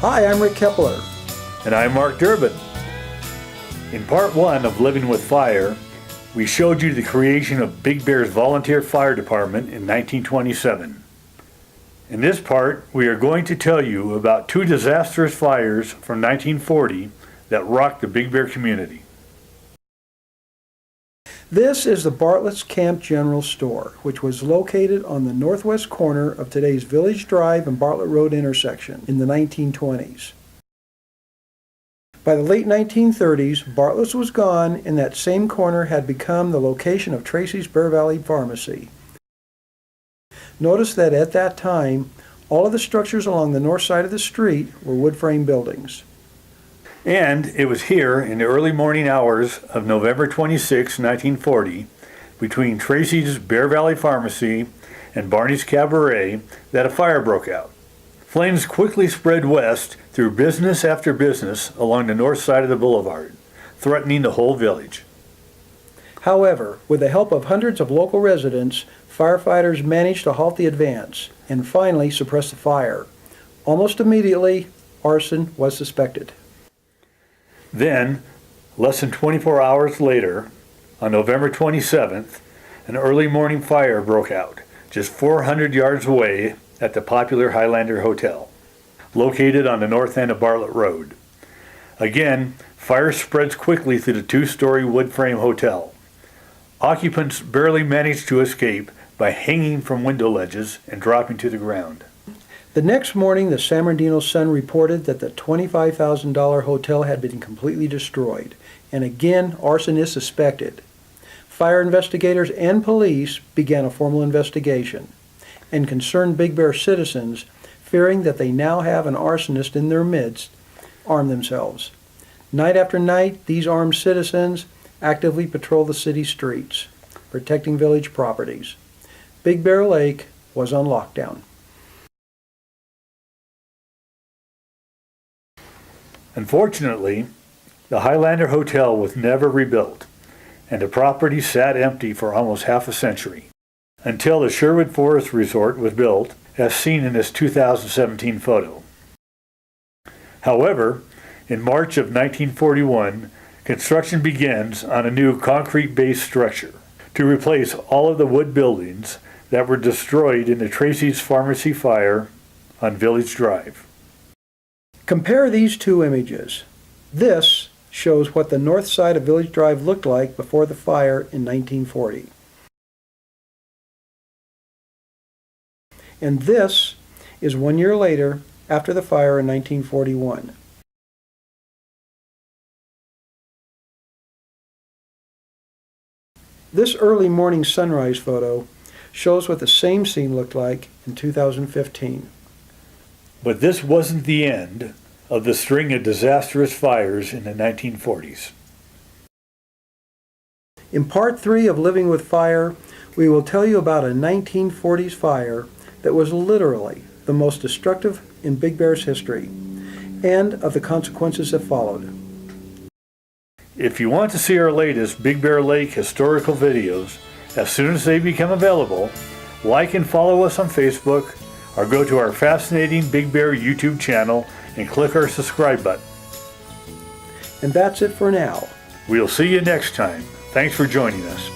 Hi, I'm Rick Keppler. And I'm Mark Durban. In part 1 of Living with Fire, we showed you the creation of Big Bear's volunteer fire department in 1927. In this part, we are going to tell you about 2 disastrous fires from 1940 that rocked the Big Bear community. This is the Bartlett's Camp General Store, which was located on the northwest corner of today's Village Drive and Bartlett Road intersection in the 1920s. By the late 1930s, Bartlett's was gone, and that same corner had become the location of Tracy's Bear Valley Pharmacy. Notice that at that time, all of the structures along the north side of the street were wood frame buildings. And it was here in the early morning hours of November 26, 1940, between Tracy's Bear Valley Pharmacy and Barney's Cabaret, that a fire broke out. Flames quickly spread west through business after business along the north side of the boulevard, threatening the whole village. However, with the help of hundreds of local residents, firefighters managed to halt the advance and finally suppress the fire. Almost immediately, arson was suspected. Then, less than 24 hours later, on November 27th, an early morning fire broke out just 400 yards away at the popular Highlander Hotel, located on the north end of Bartlett Road. Again, fire spreads quickly through the 2-story wood frame hotel. Occupants barely managed to escape by hanging from window ledges and dropping to the ground. The next morning, the San Bernardino Sun reported that the $25,000 hotel had been completely destroyed, and again, arson is suspected. Fire investigators and police began a formal investigation, and concerned Big Bear citizens, fearing that they now have an arsonist in their midst, armed themselves. Night after night, these armed citizens actively patrol the city streets, protecting village properties. Big Bear Lake was on lockdown. Unfortunately, the Highlander Hotel was never rebuilt, and the property sat empty for almost half a century, until the Sherwood Forest Resort was built, as seen in this 2017 photo. However, in March of 1941, construction begins on a new concrete-based structure to replace all of the wood buildings that were destroyed in the Tracy's Pharmacy fire on Village Drive. Compare these 2 images. This shows what the north side of Village Drive looked like before the fire in 1940. And this is 1 year later, after the fire in 1941. This early morning sunrise photo shows what the same scene looked like in 2015. But this wasn't the end of the string of disastrous fires in the 1940s. In part 3 of Living with Fire, we will tell you about a 1940s fire that was literally the most destructive in Big Bear's history, and of the consequences that followed. If you want to see our latest Big Bear Lake historical videos, as soon as they become available, like and follow us on Facebook, or go to our fascinating Big Bear YouTube channel and click our subscribe button. And that's it for now. We'll see you next time. Thanks for joining us.